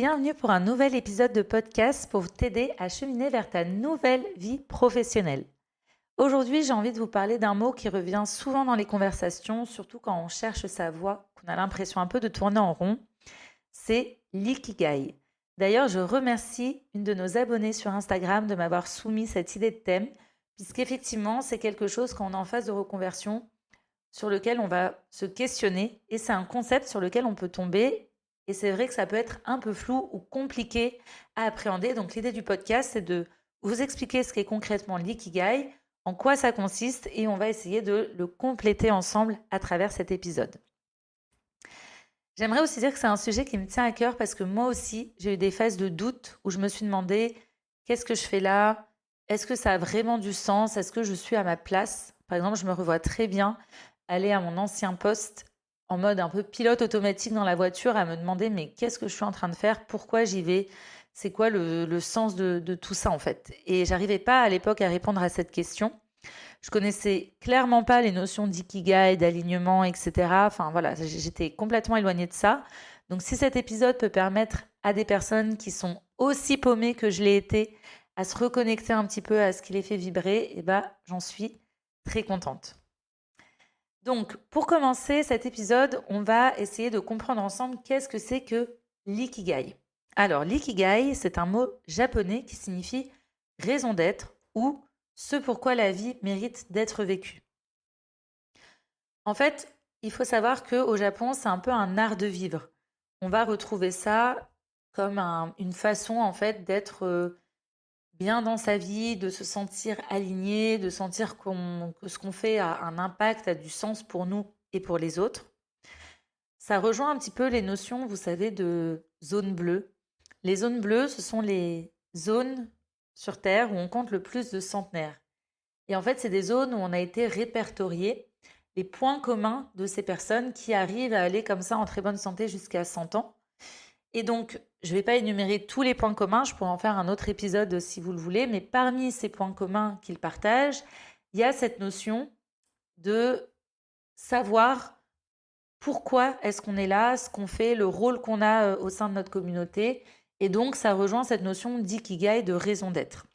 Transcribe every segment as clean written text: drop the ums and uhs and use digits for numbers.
bienvenue pour un nouvel épisode de podcast pour t'aider à cheminer vers ta nouvelle vie professionnelle. Aujourd'hui, j'ai envie de vous parler d'un mot qui revient souvent dans les conversations, surtout quand on cherche sa voie, qu'on a l'impression un peu de tourner en rond, c'est l'ikigai. D'ailleurs, je remercie une de nos abonnées sur Instagram de m'avoir soumis cette idée de thème, puisqu'effectivement, c'est quelque chose quand on est en phase de reconversion, sur lequel on va se questionner, et c'est un concept sur lequel on peut tomber. Et c'est vrai que ça peut être un peu flou ou compliqué à appréhender. Donc l'idée du podcast, c'est de vous expliquer ce qu'est concrètement l'ikigai, en quoi ça consiste, et on va essayer de le compléter ensemble à travers cet épisode. J'aimerais aussi dire que c'est un sujet qui me tient à cœur parce que moi aussi, j'ai eu des phases de doute où je me suis demandé qu'est-ce que je fais là? Est-ce que ça a vraiment du sens? Est-ce que je suis à ma place? Par exemple, je me revois très bien aller à mon ancien poste en mode un peu pilote automatique dans la voiture à me demander mais qu'est-ce que je suis en train de faire? Pourquoi j'y vais? C'est quoi le sens de tout ça en fait? Et j'arrivais pas à l'époque à répondre à cette question. Je connaissais clairement pas les notions d'ikigai, d'alignement, etc. Enfin voilà, j'étais complètement éloignée de ça. Donc si cet épisode peut permettre à des personnes qui sont aussi paumées que je l'ai été à se reconnecter un petit peu à ce qui les fait vibrer, eh ben, j'en suis très contente. Donc, pour commencer cet épisode, on va essayer de comprendre ensemble qu'est-ce que c'est que l'ikigai. Alors, l'ikigai, c'est un mot japonais qui signifie raison d'être ou ce pourquoi la vie mérite d'être vécue. En fait, il faut savoir qu'au Japon, c'est un peu un art de vivre. On va retrouver ça comme une façon en fait d'être bien dans sa vie, de se sentir aligné, de sentir que ce qu'on fait a un impact, a du sens pour nous et pour les autres. Ça rejoint un petit peu les notions, vous savez, de zone bleue. Les zones bleues, ce sont les zones sur Terre où on compte le plus de centenaires. Et en fait, c'est des zones où on a été répertorié les points communs de ces personnes qui arrivent à aller comme ça en très bonne santé jusqu'à 100 ans. Et donc, je ne vais pas énumérer tous les points communs, je pourrais en faire un autre épisode si vous le voulez, mais parmi ces points communs qu'ils partagent, il y a cette notion de savoir pourquoi est-ce qu'on est là, ce qu'on fait, le rôle qu'on a au sein de notre communauté. Et donc, ça rejoint cette notion d'ikigai, de raison d'être.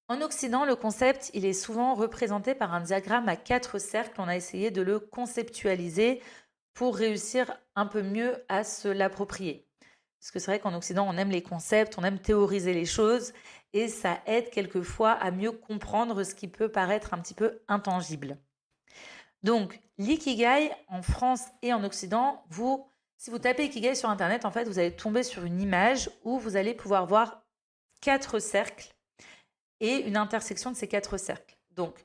En Occident, le concept, il est souvent représenté par un diagramme à 4 cercles. On a essayé de le conceptualiser pour réussir un peu mieux à se l'approprier. Parce que c'est vrai qu'en Occident, on aime les concepts, on aime théoriser les choses, et ça aide quelquefois à mieux comprendre ce qui peut paraître un petit peu intangible. Donc, l'ikigai, en France et en Occident, si vous tapez ikigai sur Internet, en fait, vous allez tomber sur une image où vous allez pouvoir voir 4 cercles et une intersection de ces 4 cercles. Donc,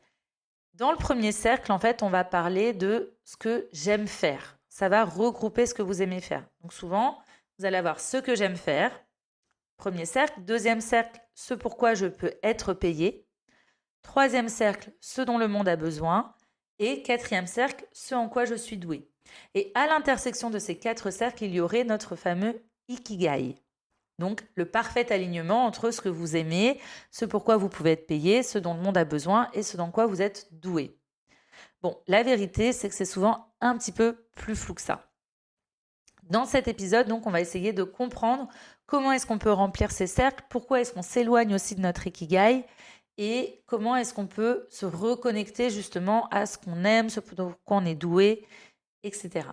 dans le premier cercle, en fait, on va parler de ce que j'aime faire. Ça va regrouper ce que vous aimez faire. Donc souvent, vous allez avoir ce que j'aime faire, premier cercle. Deuxième cercle, ce pourquoi je peux être payé. Troisième cercle, ce dont le monde a besoin. Et quatrième cercle, ce en quoi je suis doué. Et à l'intersection de ces 4 cercles, il y aurait notre fameux ikigai. Donc, le parfait alignement entre ce que vous aimez, ce pourquoi vous pouvez être payé, ce dont le monde a besoin et ce dans quoi vous êtes doué. Bon, la vérité, c'est que c'est souvent un petit peu plus flou que ça. Dans cet épisode, donc, on va essayer de comprendre comment est-ce qu'on peut remplir ces cercles, pourquoi est-ce qu'on s'éloigne aussi de notre ikigai et comment est-ce qu'on peut se reconnecter justement à ce qu'on aime, ce pourquoi on est doué, etc.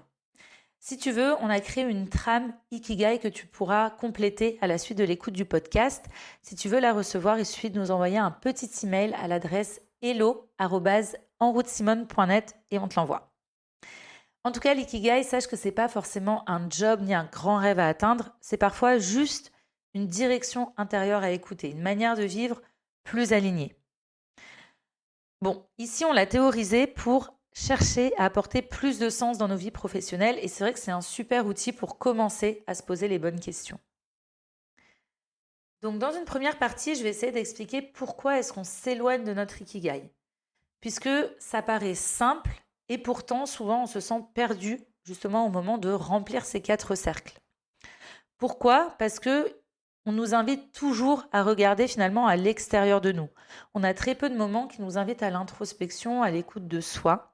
Si tu veux, on a créé une trame Ikigai que tu pourras compléter à la suite de l'écoute du podcast. Si tu veux la recevoir, il suffit de nous envoyer un petit email à l'adresse hello@enroutesimone.net et on te l'envoie. En tout cas, l'ikigai, sache que c'est pas forcément un job ni un grand rêve à atteindre. C'est parfois juste une direction intérieure à écouter, une manière de vivre plus alignée. Bon, ici, on l'a théorisé pour chercher à apporter plus de sens dans nos vies professionnelles et c'est vrai que c'est un super outil pour commencer à se poser les bonnes questions. Donc dans une première partie, je vais essayer d'expliquer pourquoi est-ce qu'on s'éloigne de notre ikigai. Puisque ça paraît simple et pourtant souvent on se sent perdu justement au moment de remplir ces 4 cercles. Pourquoi? Parce que on nous invite toujours à regarder finalement à l'extérieur de nous. On a très peu de moments qui nous invitent à l'introspection, à l'écoute de soi.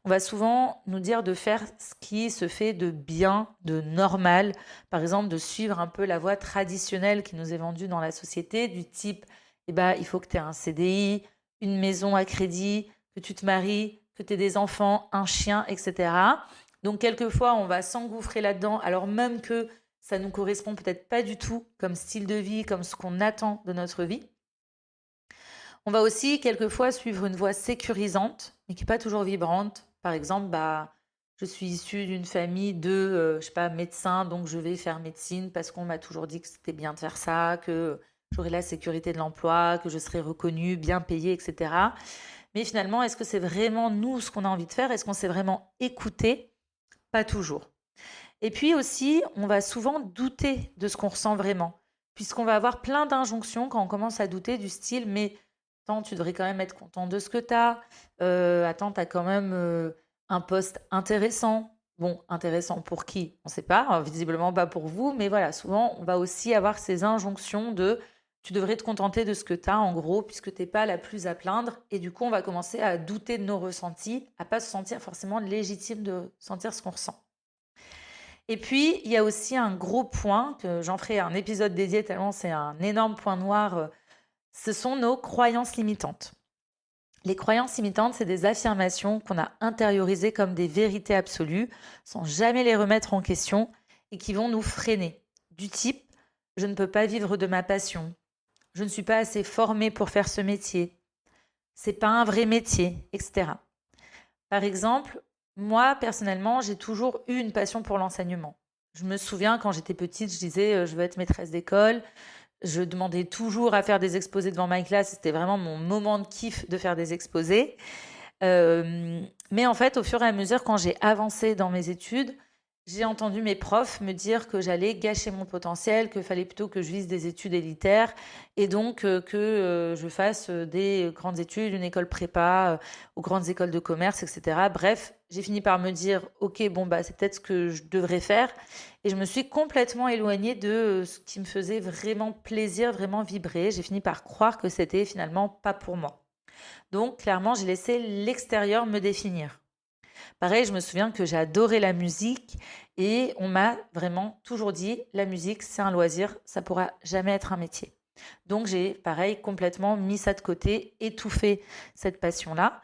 On va souvent nous dire de faire ce qui se fait de bien, de normal. Par exemple, de suivre un peu la voie traditionnelle qui nous est vendue dans la société, du type, il faut que tu aies un CDI, une maison à crédit, que tu te maries, que tu aies des enfants, un chien, etc. Donc, quelquefois, on va s'engouffrer là-dedans, alors même que ça nous correspond peut-être pas du tout comme style de vie, comme ce qu'on attend de notre vie. On va aussi quelquefois suivre une voie sécurisante, mais qui n'est pas toujours vibrante. Par exemple, je suis issue d'une famille de, je sais pas, médecins, donc je vais faire médecine parce qu'on m'a toujours dit que c'était bien de faire ça, que j'aurais la sécurité de l'emploi, que je serais reconnue, bien payée, etc. Mais finalement, est-ce que c'est vraiment nous ce qu'on a envie de faire? Est-ce qu'on s'est vraiment écouté? Pas toujours. Et puis aussi, on va souvent douter de ce qu'on ressent vraiment, puisqu'on va avoir plein d'injonctions quand on commence à douter du style, mais attends, tu devrais quand même être content de ce que tu as. Attends, tu as quand même un poste intéressant. Bon, intéressant pour qui? On ne sait pas, visiblement pas pour vous, mais voilà, souvent, on va aussi avoir ces injonctions de tu devrais te contenter de ce que tu as, en gros, puisque tu n'es pas la plus à plaindre. Et du coup, on va commencer à douter de nos ressentis, à pas se sentir forcément légitime de sentir ce qu'on ressent. Et puis, il y a aussi un gros point, que j'en ferai un épisode dédié tellement c'est un énorme point noir, ce sont nos croyances limitantes. Les croyances limitantes, c'est des affirmations qu'on a intériorisées comme des vérités absolues, sans jamais les remettre en question, et qui vont nous freiner. Du type, je ne peux pas vivre de ma passion, je ne suis pas assez formée pour faire ce métier, c'est pas un vrai métier, etc. Par exemple, moi, personnellement, j'ai toujours eu une passion pour l'enseignement. Je me souviens, quand j'étais petite, je disais, je veux être maîtresse d'école. Je demandais toujours à faire des exposés devant ma classe. C'était vraiment mon moment de kiff de faire des exposés. Mais en fait, au fur et à mesure, quand j'ai avancé dans mes études, j'ai entendu mes profs me dire que j'allais gâcher mon potentiel, qu'il fallait plutôt que je vise des études élitaires et donc que je fasse des grandes études, une école prépa, aux grandes écoles de commerce, etc. Bref, j'ai fini par me dire, ok, bon, c'est peut-être ce que je devrais faire. Et je me suis complètement éloignée de ce qui me faisait vraiment plaisir, vraiment vibrer. J'ai fini par croire que c'était finalement pas pour moi. Donc, clairement, j'ai laissé l'extérieur me définir. Pareil, je me souviens que j'ai adoré la musique et on m'a vraiment toujours dit, la musique, c'est un loisir, ça pourra jamais être un métier. Donc, j'ai, pareil, complètement mis ça de côté, étouffé cette passion-là,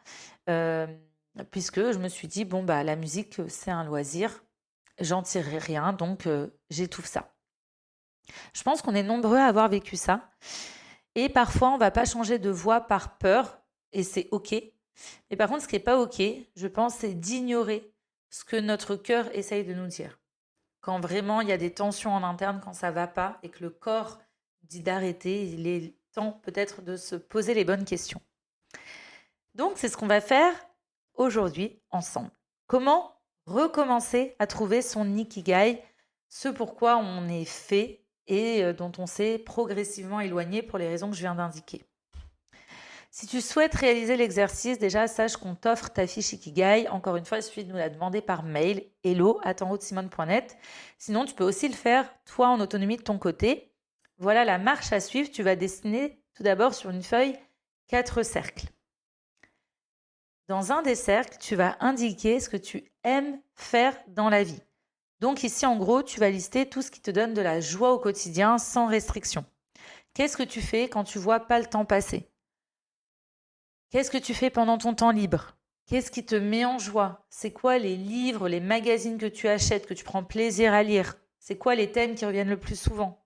puisque je me suis dit, la musique, c'est un loisir, j'en tirerai rien, donc j'étouffe ça. Je pense qu'on est nombreux à avoir vécu ça. Et parfois, on ne va pas changer de voie par peur, et c'est OK. Mais par contre, ce qui n'est pas OK, je pense, c'est d'ignorer ce que notre cœur essaye de nous dire. Quand vraiment il y a des tensions en interne, quand ça ne va pas, et que le corps dit d'arrêter, il est temps peut-être de se poser les bonnes questions. Donc, c'est ce qu'on va faire aujourd'hui ensemble. Comment recommencer à trouver son ikigai, ce pourquoi on est fait et dont on s'est progressivement éloigné pour les raisons que je viens d'indiquer. Si tu souhaites réaliser l'exercice, déjà sache qu'on t'offre ta fiche Ikigai. Encore une fois, il suffit de nous la demander par mail hello@enroute-simone.net. Sinon, tu peux aussi le faire toi en autonomie de ton côté. Voilà la marche à suivre. Tu vas dessiner tout d'abord sur une feuille 4 cercles. Dans un des cercles, tu vas indiquer ce que tu aimes faire dans la vie. Donc ici, en gros, tu vas lister tout ce qui te donne de la joie au quotidien sans restriction. Qu'est-ce que tu fais quand tu vois pas le temps passer? Qu'est-ce que tu fais pendant ton temps libre? Qu'est-ce qui te met en joie? C'est quoi les livres, les magazines que tu achètes, que tu prends plaisir à lire? C'est quoi les thèmes qui reviennent le plus souvent?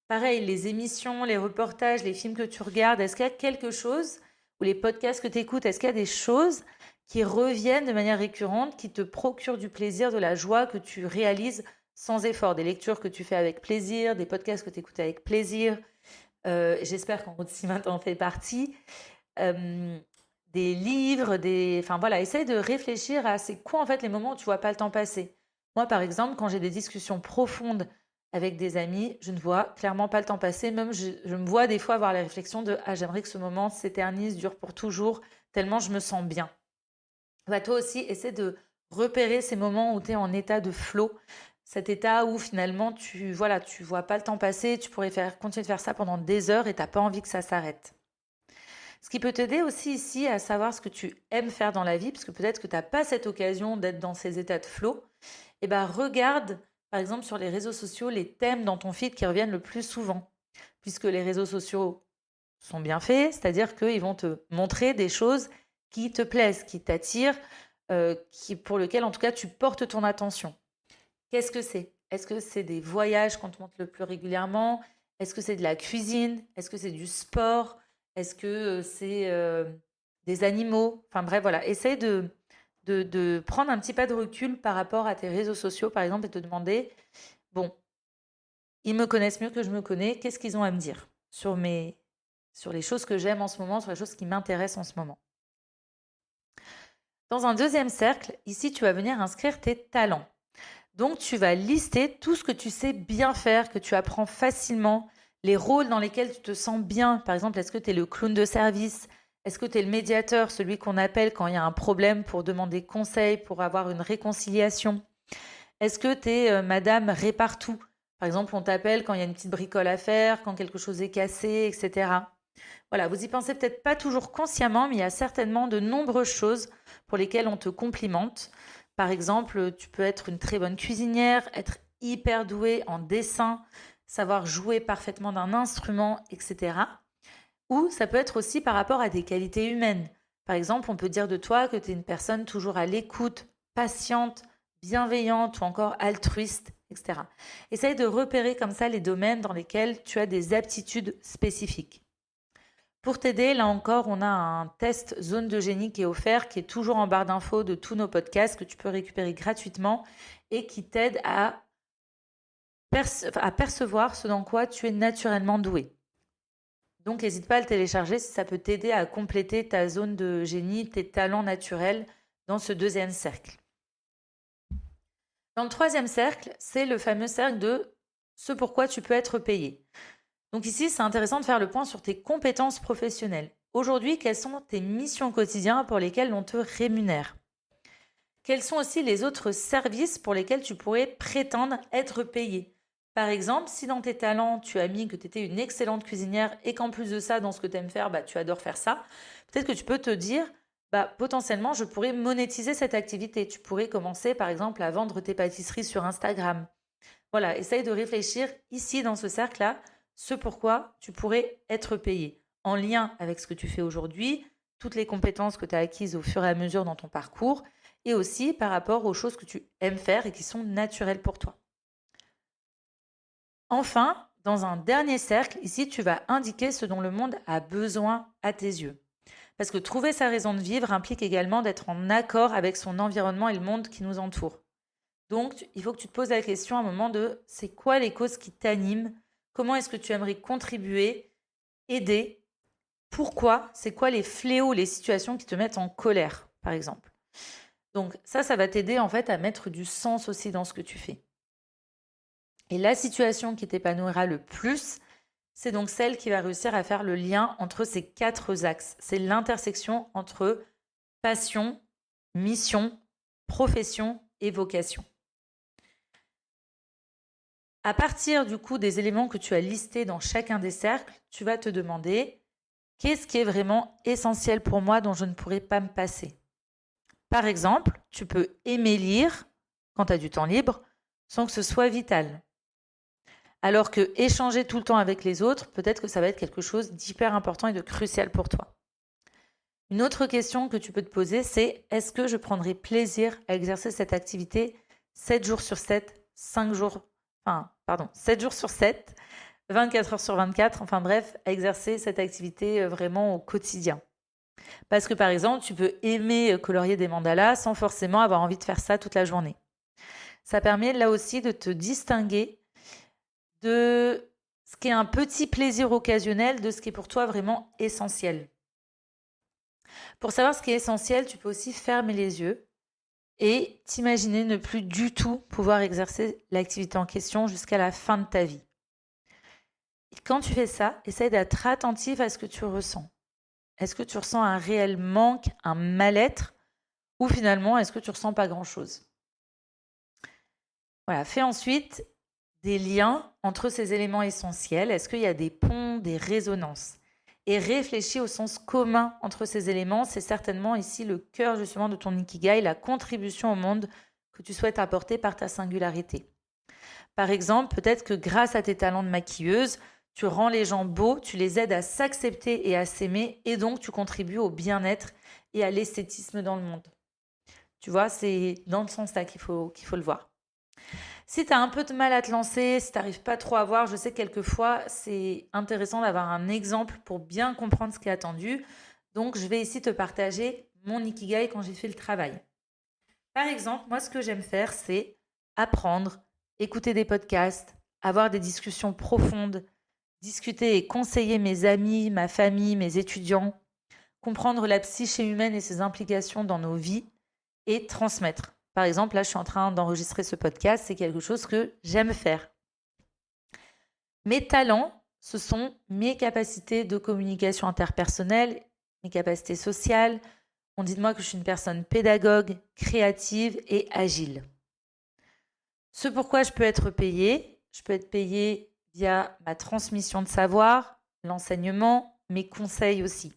Pareil, les émissions, les reportages, les films que tu regardes, est-ce qu'il y a quelque chose, ou les podcasts que tu écoutes, est-ce qu'il y a des choses qui reviennent de manière récurrente, qui te procurent du plaisir, de la joie que tu réalises sans effort? Des lectures que tu fais avec plaisir, des podcasts que tu écoutes avec plaisir. J'espère qu'en route Simone t'en fait partie. Des livres, enfin voilà, essaye de réfléchir à c'est quoi en fait les moments où tu vois pas le temps passer. Moi, par exemple, quand j'ai des discussions profondes avec des amis, je ne vois clairement pas le temps passer. Même je me vois des fois avoir la réflexion de ah, j'aimerais que ce moment s'éternise, dure pour toujours, tellement je me sens bien. Toi aussi, essaie de repérer ces moments où tu es en état de flow, cet état où finalement tu vois pas le temps passer, tu pourrais continuer de faire ça pendant des heures et tu n'as pas envie que ça s'arrête. Ce qui peut t'aider aussi ici à savoir ce que tu aimes faire dans la vie, parce que peut-être que tu n'as pas cette occasion d'être dans ces états de flow. Et ben regarde, par exemple, sur les réseaux sociaux, les thèmes dans ton feed qui reviennent le plus souvent. Puisque les réseaux sociaux sont bien faits, c'est-à-dire qu'ils vont te montrer des choses qui te plaisent, qui t'attirent, pour lesquelles en tout cas tu portes ton attention. Qu'est-ce que c'est? Est-ce que c'est des voyages qu'on te montre le plus régulièrement? Est-ce que c'est de la cuisine? Est-ce que c'est du sport? Est-ce que c'est des animaux? Enfin bref, voilà. Essaye de prendre un petit pas de recul par rapport à tes réseaux sociaux, par exemple, et te demander, bon, ils me connaissent mieux que je me connais, qu'est-ce qu'ils ont à me dire sur les choses que j'aime en ce moment, sur les choses qui m'intéressent en ce moment. Dans un deuxième cercle, ici, tu vas venir inscrire tes talents. Donc, tu vas lister tout ce que tu sais bien faire, que tu apprends facilement, les rôles dans lesquels tu te sens bien. Par exemple, est-ce que tu es le clown de service? Est-ce que tu es le médiateur, celui qu'on appelle quand il y a un problème pour demander conseil, pour avoir une réconciliation? Est-ce que tu es Madame Répartout? Par exemple, on t'appelle quand il y a une petite bricole à faire, quand quelque chose est cassé, etc. Voilà, vous y pensez peut-être pas toujours consciemment, mais il y a certainement de nombreuses choses pour lesquelles on te complimente. Par exemple, tu peux être une très bonne cuisinière, être hyper douée en dessin, savoir jouer parfaitement d'un instrument, etc. Ou ça peut être aussi par rapport à des qualités humaines. Par exemple, on peut dire de toi que tu es une personne toujours à l'écoute, patiente, bienveillante ou encore altruiste, etc. Essaye de repérer comme ça les domaines dans lesquels tu as des aptitudes spécifiques. Pour t'aider, là encore, on a un test zone de génie qui est offert, qui est toujours en barre d'infos de tous nos podcasts, que tu peux récupérer gratuitement et qui t'aide à percevoir ce dans quoi tu es naturellement doué. Donc, n'hésite pas à le télécharger si ça peut t'aider à compléter ta zone de génie, tes talents naturels dans ce deuxième cercle. Dans le troisième cercle, c'est le fameux cercle de ce pourquoi tu peux être payé. Donc ici, c'est intéressant de faire le point sur tes compétences professionnelles. Aujourd'hui, quelles sont tes missions au quotidien pour lesquelles on te rémunère? Quels sont aussi les autres services pour lesquels tu pourrais prétendre être payé? Par exemple, si dans tes talents, tu as mis que tu étais une excellente cuisinière et qu'en plus de ça, dans ce que tu aimes faire, tu adores faire ça, peut-être que tu peux te dire, potentiellement, je pourrais monétiser cette activité. Tu pourrais commencer, par exemple, à vendre tes pâtisseries sur Instagram. Voilà, essaye de réfléchir ici, dans ce cercle-là, ce pourquoi tu pourrais être payé en lien avec ce que tu fais aujourd'hui, toutes les compétences que tu as acquises au fur et à mesure dans ton parcours et aussi par rapport aux choses que tu aimes faire et qui sont naturelles pour toi. Enfin, dans un dernier cercle, ici, tu vas indiquer ce dont le monde a besoin à tes yeux. Parce que trouver sa raison de vivre implique également d'être en accord avec son environnement et le monde qui nous entoure. Donc, il faut que tu te poses la question à un moment de c'est quoi les causes qui t'animent? Comment est-ce que tu aimerais contribuer, aider? Pourquoi? C'est quoi les fléaux, les situations qui te mettent en colère, par exemple? Donc ça va t'aider en fait à mettre du sens aussi dans ce que tu fais. Et la situation qui t'épanouira le plus, c'est donc celle qui va réussir à faire le lien entre ces 4 axes. C'est l'intersection entre passion, mission, profession et vocation. À partir du coup des éléments que tu as listés dans chacun des cercles, tu vas te demander qu'est-ce qui est vraiment essentiel pour moi dont je ne pourrais pas me passer. Par exemple, tu peux aimer lire quand tu as du temps libre sans que ce soit vital. Alors que échanger tout le temps avec les autres, peut-être que ça va être quelque chose d'hyper important et de crucial pour toi. Une autre question que tu peux te poser, c'est est-ce que je prendrai plaisir à exercer cette activité 7 jours sur 7, 7 jours sur 7, 24 heures sur 24, enfin bref, à exercer cette activité vraiment au quotidien. Parce que par exemple, tu peux aimer colorier des mandalas sans forcément avoir envie de faire ça toute la journée. Ça permet là aussi de te distinguer de ce qui est un petit plaisir occasionnel de ce qui est pour toi vraiment essentiel. Pour savoir ce qui est essentiel, tu peux aussi fermer les yeux et t'imaginer ne plus du tout pouvoir exercer l'activité en question jusqu'à la fin de ta vie. Et quand tu fais ça, essaye d'être attentif à ce que tu ressens. Est-ce que tu ressens un réel manque, un mal-être, ou finalement, est-ce que tu ressens pas grand-chose? Voilà, fais ensuite des liens entre ces éléments essentiels. Est-ce qu'il y a des ponts, des résonances? et réfléchis au sens commun entre ces éléments. C'est certainement ici le cœur justement de ton Ikigai, la contribution au monde que tu souhaites apporter par ta singularité. Par exemple, peut-être que grâce à tes talents de maquilleuse, tu rends les gens beaux, tu les aides à s'accepter et à s'aimer, et donc tu contribues au bien-être et à l'esthétisme dans le monde. Tu vois, c'est dans ce sens-là qu'il faut le voir. Si tu as un peu de mal à te lancer, si tu n'arrives pas trop à voir, je sais que quelquefois, c'est intéressant d'avoir un exemple pour bien comprendre ce qui est attendu. Donc, je vais ici te partager mon Ikigai quand j'ai fait le travail. Par exemple, moi, ce que j'aime faire, c'est apprendre, écouter des podcasts, avoir des discussions profondes, discuter et conseiller mes amis, ma famille, mes étudiants, comprendre la psyché humaine et ses implications dans nos vies et transmettre. Par exemple, là, je suis en train d'enregistrer ce podcast, c'est quelque chose que j'aime faire. Mes talents, ce sont mes capacités de communication interpersonnelle, mes capacités sociales. On dit de moi que je suis une personne pédagogue, créative et agile. Ce pourquoi je peux être payée via ma transmission de savoir, l'enseignement, mes conseils aussi.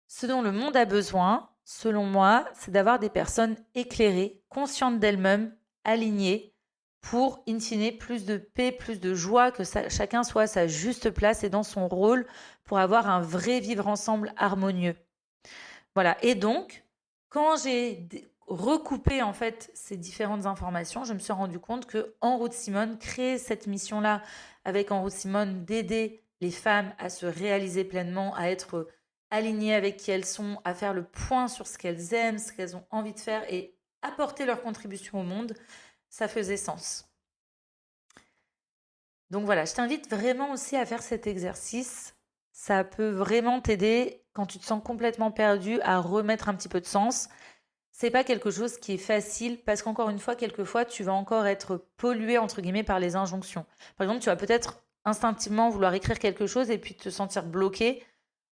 Ce dont le monde a besoin, selon moi, c'est d'avoir des personnes éclairées, conscientes d'elles-mêmes, alignées, pour, in fine, plus de paix, plus de joie, que chacun soit à sa juste place et dans son rôle pour avoir un vrai vivre ensemble harmonieux. Voilà. Et donc, quand j'ai recoupé en fait ces différentes informations, je me suis rendu compte que En route Simone créait cette mission-là avec En route Simone d'aider les femmes à se réaliser pleinement, à être alignées avec qui elles sont, à faire le point sur ce qu'elles aiment, ce qu'elles ont envie de faire et apporter leur contribution au monde, ça faisait sens. Donc voilà, je t'invite vraiment aussi à faire cet exercice. Ça peut vraiment t'aider quand tu te sens complètement perdu à remettre un petit peu de sens. C'est pas quelque chose qui est facile parce qu'encore une fois, quelquefois, tu vas encore être pollué entre guillemets par les injonctions. Par exemple, tu vas peut-être instinctivement vouloir écrire quelque chose et puis te sentir bloqué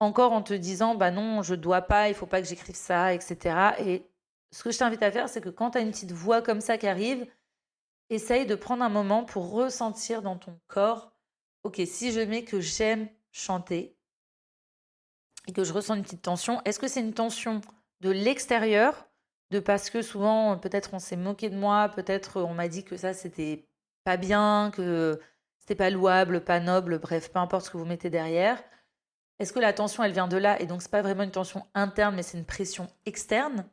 encore en te disant bah non, je dois pas, il faut pas que j'écrive ça, etc. Et ce que je t'invite à faire, c'est que quand tu as une petite voix comme ça qui arrive, essaye de prendre un moment pour ressentir dans ton corps, ok, si je mets que j'aime chanter et que je ressens une petite tension, est-ce que c'est une tension de l'extérieur, de parce que souvent peut-être on s'est moqué de moi, peut-être on m'a dit que ça c'était pas bien, que c'était pas louable, pas noble, bref, peu importe ce que vous mettez derrière. Est-ce que la tension elle vient de là et donc c'est pas vraiment une tension interne mais c'est une pression externe?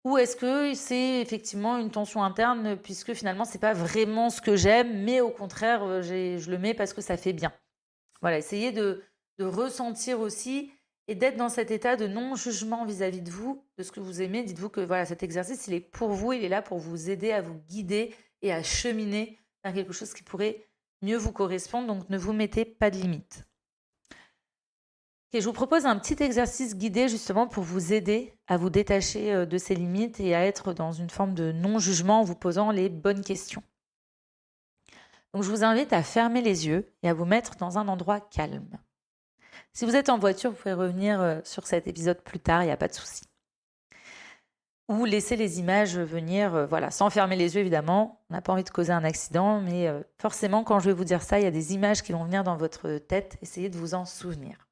Ou est-ce que c'est effectivement une tension interne puisque finalement c'est pas vraiment ce que j'aime, mais au contraire je le mets parce que ça fait bien. Voilà, essayez de ressentir aussi et d'être dans cet état de non-jugement vis-à-vis de vous, de ce que vous aimez. Dites-vous que voilà, cet exercice, il est pour vous, il est là pour vous aider à vous guider et à cheminer vers quelque chose qui pourrait mieux vous correspondre. Donc ne vous mettez pas de limites. Et je vous propose un petit exercice guidé justement pour vous aider à vous détacher de ces limites et à être dans une forme de non-jugement en vous posant les bonnes questions. Donc je vous invite à fermer les yeux et à vous mettre dans un endroit calme. Si vous êtes en voiture, vous pouvez revenir sur cet épisode plus tard, il n'y a pas de souci. Ou laisser les images venir, voilà, sans fermer les yeux évidemment. On n'a pas envie de causer un accident, mais forcément quand je vais vous dire ça, il y a des images qui vont venir dans votre tête. Essayez de vous en souvenir.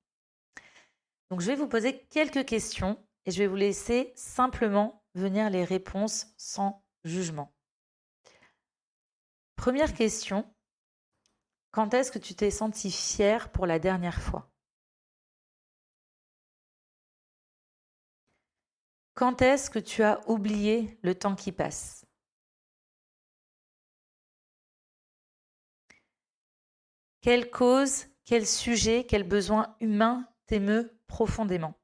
Donc je vais vous poser quelques questions et je vais vous laisser simplement venir les réponses sans jugement. Première question, quand est-ce que tu t'es senti fière pour la dernière fois? Quand est-ce que tu as oublié le temps qui passe? Quelle cause, quel sujet, quel besoin humain t'émeut profondément?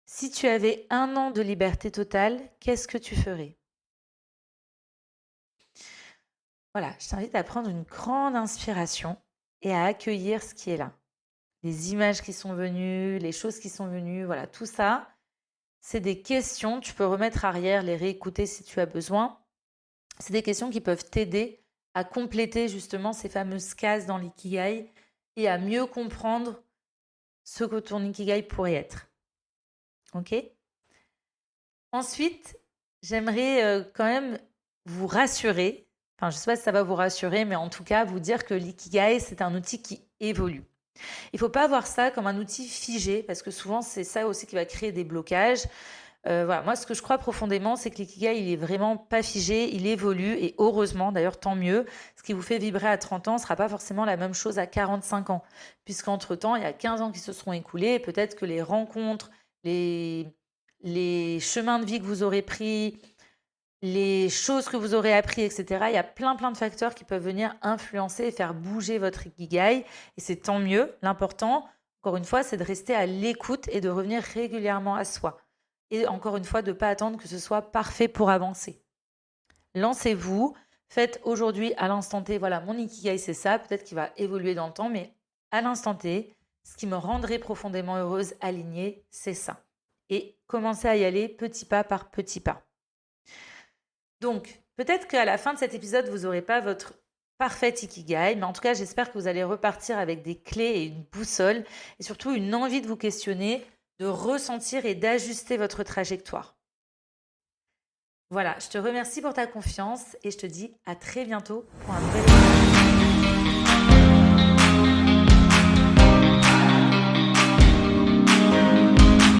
Si tu avais 1 an de liberté totale, qu'est-ce que tu ferais? Voilà, je t'invite à prendre une grande inspiration et à accueillir ce qui est là. Les images qui sont venues, les choses qui sont venues, voilà, tout ça, c'est des questions. Tu peux remettre arrière, les réécouter si tu as besoin. C'est des questions qui peuvent t'aider à compléter justement ces fameuses cases dans l'ikigai et à mieux comprendre ce que ton ikigai pourrait être. Ok? Ensuite, j'aimerais quand même vous rassurer Enfin, je ne sais pas si ça va vous rassurer, mais en tout cas, vous dire que l'ikigai, c'est un outil qui évolue. Il ne faut pas voir ça comme un outil figé, parce que souvent, c'est ça aussi qui va créer des blocages. Voilà, moi, ce que je crois profondément, c'est que l'ikigai, il est vraiment pas figé, il évolue, et heureusement, d'ailleurs, tant mieux. Ce qui vous fait vibrer à 30 ans ne sera pas forcément la même chose à 45 ans, puisqu'entre-temps, il y a 15 ans qui se seront écoulés, et peut-être que les rencontres, les, les chemins de vie que vous aurez pris, les choses que vous aurez appris, etc. Il y a plein de facteurs qui peuvent venir influencer et faire bouger votre ikigai, et c'est tant mieux. L'important, encore une fois, c'est de rester à l'écoute et de revenir régulièrement à soi. Et encore une fois, de ne pas attendre que ce soit parfait pour avancer. Lancez-vous, faites aujourd'hui à l'instant T, voilà, mon ikigai c'est ça, peut-être qu'il va évoluer dans le temps, mais à l'instant T, ce qui me rendrait profondément heureuse, alignée, c'est ça. Et commencez à y aller petit pas par petit pas. Donc, peut-être qu'à la fin de cet épisode, vous n'aurez pas votre parfait ikigai, mais en tout cas, j'espère que vous allez repartir avec des clés et une boussole, et surtout une envie de vous questionner, de ressentir et d'ajuster votre trajectoire. Voilà, je te remercie pour ta confiance et je te dis à très bientôt pour un nouvel épisode.